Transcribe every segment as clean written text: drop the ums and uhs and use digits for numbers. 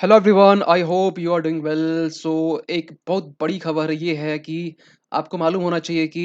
Hello everyone, I hope you are doing well. So एक बहुत बड़ी खबर ये है कि आपको मालूम होना चाहिए कि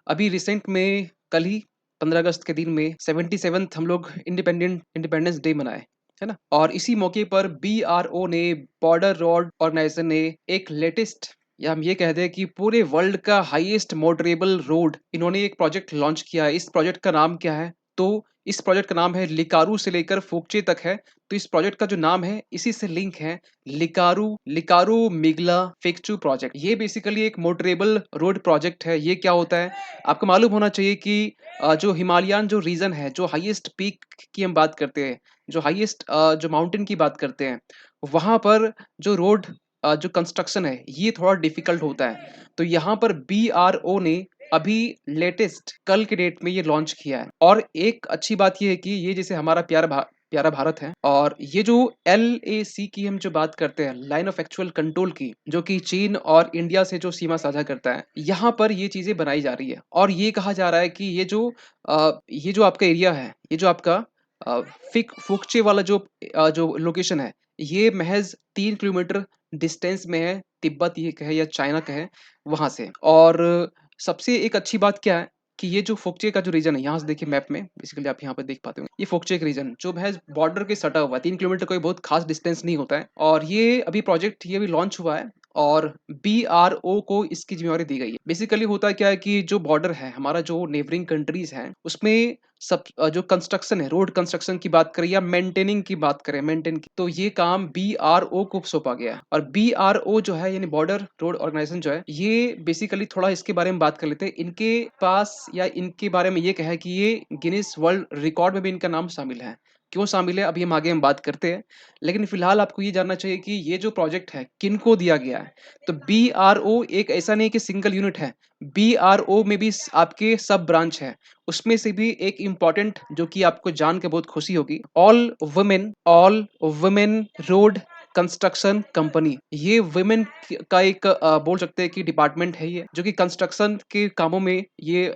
अभी रिसेंट में कल ही 15 अगस्त के दिन में 77th हम लोग इंडिपेंडेंस डे मनाए, है ना। और इसी मौके पर बीआरओ ने, बॉर्डर रोड ऑर्गेनाइजेशन ने एक लेटेस्ट, या हम ये कह दें कि पूरे वर्ल्ड का हाईएस्ट मोटरेबल रोड इन्होंने एक प्रोजेक्ट लॉन्च किया है। इस प्रोजेक्ट का नाम क्या है? तो इस प्रोजेक्ट का नाम है लिकारू से लेकर फोकचे तक है। तो इस प्रोजेक्ट का जो नाम है इसी से लिंक है, लिकारू लिकारू मिगला फिक्चू प्रोजेक्ट। ये बेसिकली एक मोटरेबल रोड प्रोजेक्ट है। ये क्या होता है आपको मालूम होना चाहिए कि जो हिमालयन जो रीजन है, जो हाईएस्ट पीक की हम बात करते हैं, जो हाईएस्ट जो माउंटेन की बात करते हैं, वहां पर जो रोड जो कंस्ट्रक्शन है ये थोड़ा डिफिकल्ट होता है। तो यहाँ पर बीआरओ ने अभी लेटेस्ट कल के डेट में ये लॉन्च किया है। और एक अच्छी बात ये है कि ये जैसे हमारा प्यारा भारत है, और ये जो LAC की हम जो बात करते हैं, लाइन ऑफ एक्चुअल कंट्रोल की, जो कि चीन और इंडिया से जो सीमा साझा करता है, यहाँ पर ये चीजें बनाई जा रही है। और ये कहा जा रहा है कि ये जो आपका एरिया है, ये जो आपका अ, फिक फुकचे वाला जो लोकेशन है, ये महज 3 किलोमीटर डिस्टेंस में है, तिब्बत ये कहे या चाइना कहे, वहां से। और सबसे एक अच्छी बात क्या है कि ये जो फोकचे का जो रीजन है, यहाँ से देखिए मैप में, बेसिकली आप यहाँ पे देख पाते हो, ये फोकचे का रीजन जो महज बॉर्डर के सटा हुआ है। 3 किलोमीटर कोई बहुत खास डिस्टेंस नहीं होता है। और ये अभी प्रोजेक्ट ये अभी लॉन्च हुआ है, और बीआरओ को इसकी जिम्मेवारी दी गई है। बेसिकली होता क्या है कि जो बॉर्डर है हमारा, जो नेबरिंग कंट्रीज हैं, उसमें सब जो कंस्ट्रक्शन है, रोड कंस्ट्रक्शन की बात करें या मेंटेनिंग की बात करें, मेंटेन की, तो ये काम बीआरओ को सौंपा गया है। और बीआरओ जो है, यानी बॉर्डर रोड ऑर्गेनाइजेशन जो है, ये बेसिकली थोड़ा इसके बारे में बात कर लेते हैं। इनके पास या इनके बारे में ये कहा है कि ये गिनीज वर्ल्ड रिकॉर्ड में भी इनका नाम शामिल है। क्यों शामिल है अभी हम आगे हम बात करते हैं, लेकिन फिलहाल आपको ये जानना चाहिए कि ये जो प्रोजेक्ट है किनको दिया गया है। तो बीआरओ एक ऐसा नहीं कि सिंगल यूनिट है, बीआरओ में भी आपके सब ब्रांच है। उसमें से भी एक इम्पॉर्टेंट, जो कि आपको जान के बहुत खुशी होगी, all women road construction company. ये वुमेन का एक बोल सकते हैं कि डिपार्टमेंट है ये, जो कि कंस्ट्रक्शन के कामों में ये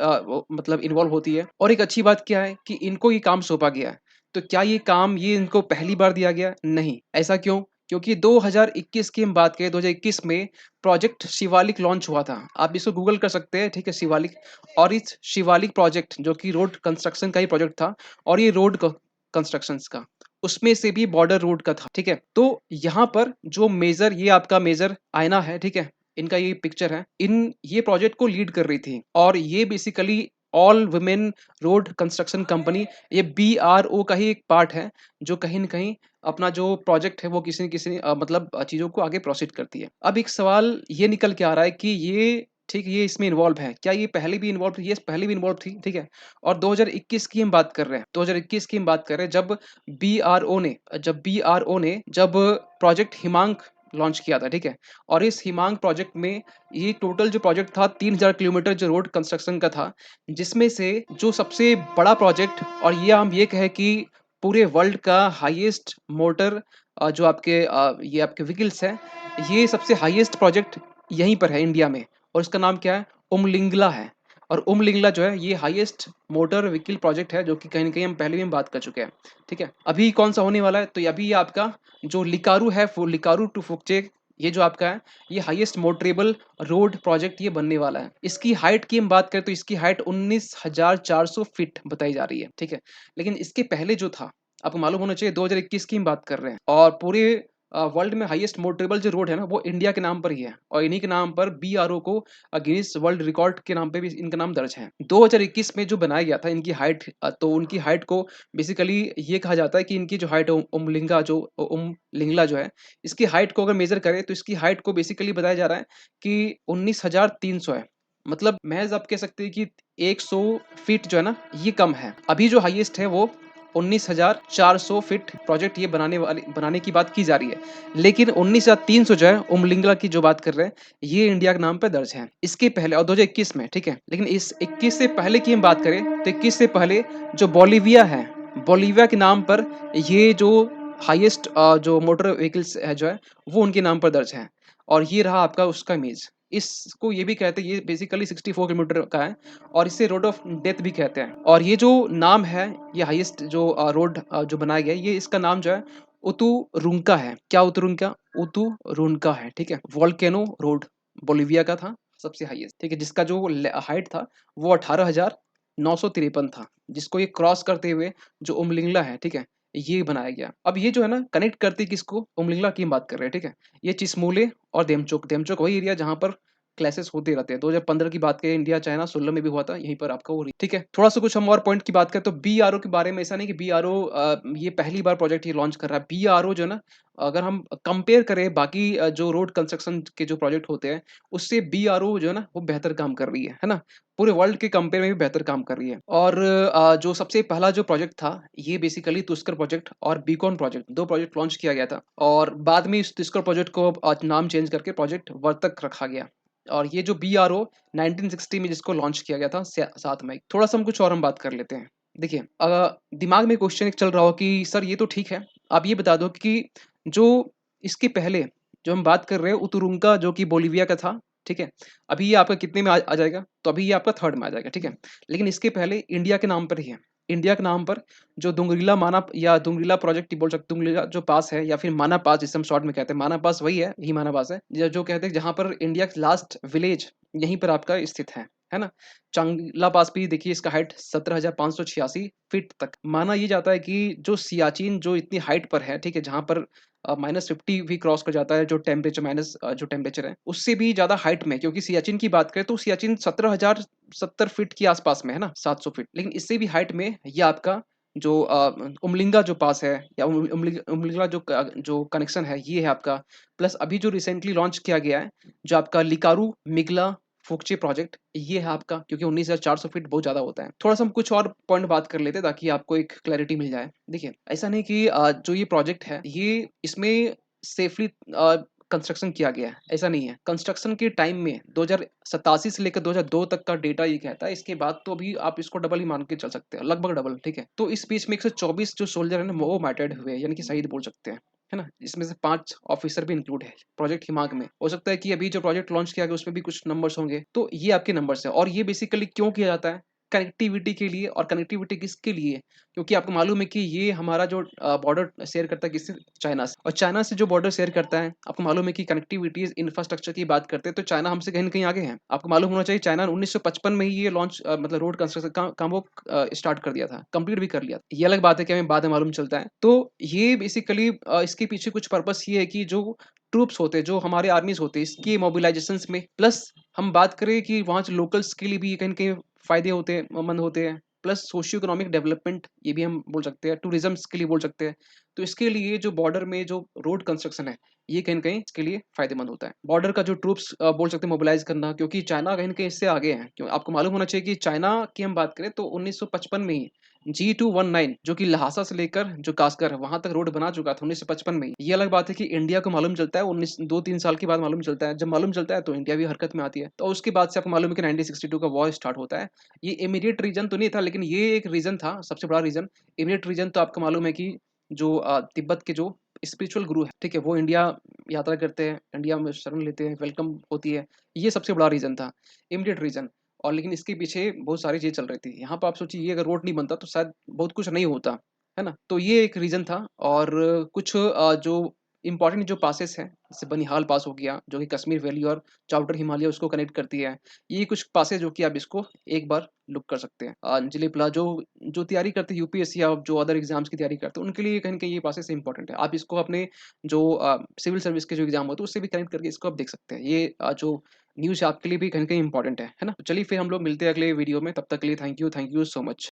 मतलब इन्वॉल्व होती है। और एक अच्छी बात क्या है कि इनको ये काम सौंपा गया है। तो क्या ये काम ये इनको पहली बार दिया गया? नहीं। ऐसा क्यों? क्योंकि 2021 की हम बात करें, 2021 में प्रोजेक्ट शिवालिक लॉन्च हुआ था। आप इसको गूगल कर सकते हैं, ठीक है, शिवालिक। और इस शिवालिक प्रोजेक्ट जो कि रोड कंस्ट्रक्शन का ही प्रोजेक्ट था, और ये रोड कंस्ट्रक्शन का, उसमें से भी बॉर्डर रोड का था, ठीक है। तो यहाँ पर जो मेजर, ये आपका मेजर आयना है, ठीक है, इनका ये पिक्चर है, इन ये प्रोजेक्ट को लीड कर रही थी। और ये basically all women road construction company, ये बीआरओ का ही एक पार्ट है, जो कहीं न कहीं अपना जो प्रोजेक्ट है वो किसी न किसी मतलब चीज़ों को आगे प्रोसीड करती है। अब एक सवाल ये निकल के आ रहा है कि ये ठीक, ये इसमें इन्वॉल्व है। क्या ये पहले भी इन्वॉल्व थी? यस, पहले भी इन्वॉल्व थी, ठीक है। और 2021 की हम बात कर रहे हैं, 2021 की हम बात कर रहे हैं, जब प्रोजेक्ट हिमांक लॉन्च किया था, ठीक है। और इस हिमांक प्रोजेक्ट में ये टोटल जो प्रोजेक्ट था 3000 किलोमीटर जो रोड कंस्ट्रक्शन का था, जिसमें से जो सबसे बड़ा प्रोजेक्ट, और ये हम ये कहें कि पूरे वर्ल्ड का हाईएस्ट मोटर जो आपके ये आपके व्हीकल्स हैं, ये सबसे हाईएस्ट प्रोजेक्ट यहीं पर है इंडिया में। और इसका नाम क्या है? उमलिंगला है। और उमलिंगला जो है ये हाईएस्ट मोटर व्हीकल प्रोजेक्ट है, जो कि कहीं न कहीं हम पहले भी हम बात कर चुके हैं, ठीक है। अभी कौन-सा होने वाला है? तो अभी ये आपका जो लिकारू है, फु लिकारू टू फुकचेक, ये जो आपका है, ये हाईएस्ट मोटरेबल रोड प्रोजेक्ट ये बनने वाला है। इसकी हाइट की हम बात करें तो इसकी हाइट 19,400 फीट बताई जा रही है, ठीक है। लेकिन इसके पहले जो था, आपको मालूम होना चाहिए, 2021 की हम बात कर रहे हैं, और पूरे वर्ल्ड में हाईएस्ट मोटरेबल जो रोड है ना, वो इंडिया के नाम पर ही है। और इन्हीं के नाम पर बीआरओ को गिनीज वर्ल्ड रिकॉर्ड के नाम पे भी इनका नाम दर्ज है। 2021 में जो बनाया गया था इनकी हाइट, तो उनकी हाइट को बेसिकली ये कहा जाता है कि इनकी जो हाइट है, उमलिंगला जो है, इसकी हाइट को अगर मेजर करें तो इसकी हाइट को बेसिकली बताया जा रहा है कि 19,300 है। मतलब महज आप कह सकते हैं कि 100 फीट जो है ना, ये कम है। अभी जो हाईएस्ट है वो 19,400 फीट प्रोजेक्ट ये बनाने की बात की जा रही है। लेकिन 19,300 जो है उमलिंगला की जो बात कर रहे हैं, ये इंडिया के नाम पे दर्ज है। इसके पहले, और 2021 में, ठीक है। लेकिन इस 21 से पहले की हम बात करें तो 21 से पहले जो बोलिविया है, बोलिविया के नाम पर ये जो हाईएस्ट जो मोटर व्हीकल्स है जो है, वो उनके नाम पर दर्ज है। और ये रहा आपका उसका इमेज। इसको ये भी कहते हैं, ये बेसिकली 64 किलोमीटर का है, और इसे रोड ऑफ डेथ भी कहते हैं। और ये जो नाम है, ये हाईएस्ट जो रोड जो बनाया गया है, ये इसका नाम जो है उतुरुंका है। क्या उतुरुंका? उतुरुंका है, ठीक है? वोल्केनो रोड बोलिविया का था सबसे हाईएस्ट, ठीक है? जिसका जो हाइट था वो 18,953 था, जिसको ये क्रॉस करते हुए जो उमलिंगला है, ठीक है? ये बनाया गया। अब ये जो है ना कनेक्ट करती है किसको? उमलिंगला की हम बात कर रहे हैं, ठीक है? ये चिसमोले और देमचोक, देमचोक वही एरिया जहाँ पर क्लैशेस होते रहते हैं। 2015 की बात करें, इंडिया चाइना 16 में भी हुआ था, यहीं पर आपका वो ठीक है। थोड़ा सा कुछ हम और पॉइंट की बात करें तो बीआरओ के बारे में, ऐसा नहीं कि बीआरओ ये पहली बार प्रोजेक्ट ये लॉन्च कर रहा है। बीआरओ जो है ना, अगर हम कंपेयर करें बाकी जो रोड कंस्ट्रक्शन के जो प्रोजेक्ट होते हैं, उससे बीआरओ जो है ना वो बेहतर काम कर रही है ना? पूरे वर्ल्ड के कंपेयर में भी बेहतर काम कर रही है। और जो सबसे पहला जो प्रोजेक्ट था, ये बेसिकली तुस्कर प्रोजेक्ट और बीकॉन प्रोजेक्ट, 2 प्रोजेक्ट लॉन्च किया गया था और बाद में इस तुस्कर प्रोजेक्ट को नाम चेंज करके प्रोजेक्ट वर्तक रखा गया। और ये जो बीआरओ 1960 में जिसको लॉन्च किया गया था 7 मई। थोड़ा-सा हम कुछ और हम बात कर लेते हैं। देखिए दिमाग में क्वेश्चन एक चल रहा हो कि सर ये तो ठीक है, आप ये बता दो कि जो इसके पहले जो हम बात कर रहे हैं उतुरुंका जो कि बोलिविया का था, ठीक है? अभी ये आपका कितने में आ जाएगा? तो अभी ये आपका 3rd में आ जाएगा, ठीक है? लेकिन इसके पहले इंडिया के नाम पर ही है। इंडिया के नाम पर जो दुंगरीला माना या दुंगरीला प्रोजेक्ट बोल सकते, दुंगरीला जो पास है या फिर माना पास जिसे हम शॉर्ट में कहते हैं, माना पास वही है, यही माना पास है। जो कहते हैं जहाँ पर इंडिया का लास्ट विलेज यहीं पर आपका स्थित है ना? चांगला पास भी देखिए, इसका हाइट 17,586 फीट तक। माना ये जाता है कि जो सियाचिन जो इतनी हाइट पर है, ठीक है? जहाँ पर -50 भी क्रॉस कर जाता है, जो टेम्परेचर जो टेम्परेचर है, उससे भी ज़्यादा हाइट में, क्योंकि सियाचिन की बात करें तो सियाचिन 17,070 फीट के आसपास में है ना, 700 फीट। लेकिन इससे भी हाइट में ये आपका जो उमलिंगा जो पास है या उमलिंगा जो कनेक्शन है, ये है आपका। प्लस अभी जो रिसेंटली लॉन्च किया गया है, जो आपका लिकारु मिगला फुकचे प्रोजेक्ट, ये है आपका, क्योंकि 19,400 फीट बहुत ज़्यादा होता है। थोड़ा-सा हम कुछ और पॉइंट बात कर लेते हैं ताकि आपको एक क्लैरिटी मिल जाए। देखिए, ऐसा नहीं कि जो ये प्रोजेक्ट है, ये इसमें सेफली कंस्ट्रक्शन किया गया है, ऐसा नहीं है। कंस्ट्रक्शन के टाइम में 2087 से लेकर 2002 तक का डेटा ये कहता है, इसके बाद तो अभी आप इसको डबल ही मान के चल सकते हैं, लगभग डबल, ठीक है? तो इस बीच में 124 जो सोल्जर है ना, वो मार्टर्ड हुए, यानी कि शहीद बोल सकते हैं, है ना? इसमें से 5 ऑफिसर भी इंक्लूड है प्रोजेक्ट हिमाग में। हो सकता है कि अभी जो प्रोजेक्ट लॉन्च किया गया उसमें भी कुछ नंबर्स होंगे, तो ये आपके नंबर्स हैं। और ये बेसिकली क्यों किया जाता है? कनेक्टिविटी के लिए। और कनेक्टिविटी किसके लिए? क्योंकि आपको मालूम है कि ये हमारा जो बॉर्डर शेयर करता है किससे? चाइना से। और चाइना से जो बॉर्डर शेयर करता है, आपको मालूम है कि कनेक्टिविटीज़ इंफ्रास्ट्रक्चर की बात करते हैं तो चाइना हमसे कहीं न कहीं आगे है। आपको मालूम होना चाहिए, चाइना ने 1955 में ही ये मतलब रोड कंस्ट्रक्शन का काम वो स्टार्ट कर दिया था, कंप्लीट भी कर लिया। ये अलग बात है कि हमें बाद में मालूम चलता है। तो ये बेसिकली इसके पीछे कुछ पर्पस ये है कि जो ट्रूप्स होते हैं, जो हमारे आर्मीज़ होते हैं, इसकी मोबिलाइज़ेशंस में, प्लस हम बात करें कि वहाँ जो लोकल्स के लिए भी कहीं न कहीं फ़ायदे होते हैं, मंद होते हैं। प्लस सोशियो इकोनॉमिक डेवलपमेंट, ये भी हम बोल सकते हैं, टूरिज़्म्स के लिए बोल सकते हैं। तो इसके लिए जो बॉर्डर में जो रोड कंस्ट्रक्शन है, ये कहीं न कहीं इसके लिए फ़ायदेमंद होता है। बॉर्डर का जो ट्रूप्स बोल सकते हैं मोबिलाइज़ करना, क्योंकि चाइना कहीं न कहीं इससे आगे है। क्यों आपको मालूम होना चाहिए कि चाइना की हम बात करें तो 1955 में ही G219 जो कि लहासा से लेकर जो कास्कर है, वहाँ तक रोड बना चुका था 1955 में ही। ये अलग बात है कि इंडिया को मालूम चलता है 2-3 साल के बाद मालूम चलता है। जब मालूम चलता है तो इंडिया भी हरकत में आती है। तो उसके बाद से आपको मालूम है कि 1962 का वॉर स्टार्ट होता है। ये इमीडिएट रीजन तो नहीं था, लेकिन ये एक रीजन था, सबसे बड़ा रीजन। इमीडिएट रीजन तो आपको मालूम है कि जो तिब्बत के जो स्पिरिचुअल गुरु है, ठीक है? वो इंडिया यात्रा करते हैं, इंडिया में शरण लेते हैं, वेलकम होती है। ये सबसे बड़ा रीजन था, इमीडिएट रीजन। और लेकिन इसके पीछे बहुत सारी चीज़ें चल रही थी। यहाँ पे आप सोचिए, ये अगर रोड नहीं बनता तो शायद बहुत कुछ नहीं होता, है ना? तो ये एक रीज़न था। और कुछ जो इम्पोर्टेंट जो पासेस हैं, जैसे बनिहाल पास हो गया, जो कि कश्मीर वैली और चाउटर हिमालय उसको कनेक्ट करती है। ये कुछ पासेस जो कि आप इसको एक बार लुक कर सकते हैं। अंजलि प्लाज़ो जो तैयारी करते हैं यूपीएससी या जो अदर एग्ज़ाम्स की तैयारी करते हैं, उनके लिए कहीं न कहीं ये पासेस इम्पोर्टेंट है। आप इसको अपने जो सिविल सर्विस के जो एग्ज़ाम होते हैं, उससे भी कनेक्ट करके इसको आप देख सकते हैं। ये जो न्यूज़ आपके लिए भी कहीं न कहीं इम्पोर्टेंट है ना? तो चलिए फिर हम लोग मिलते हैं अगले वीडियो में, तब तक के लिए थैंक यू सो मच।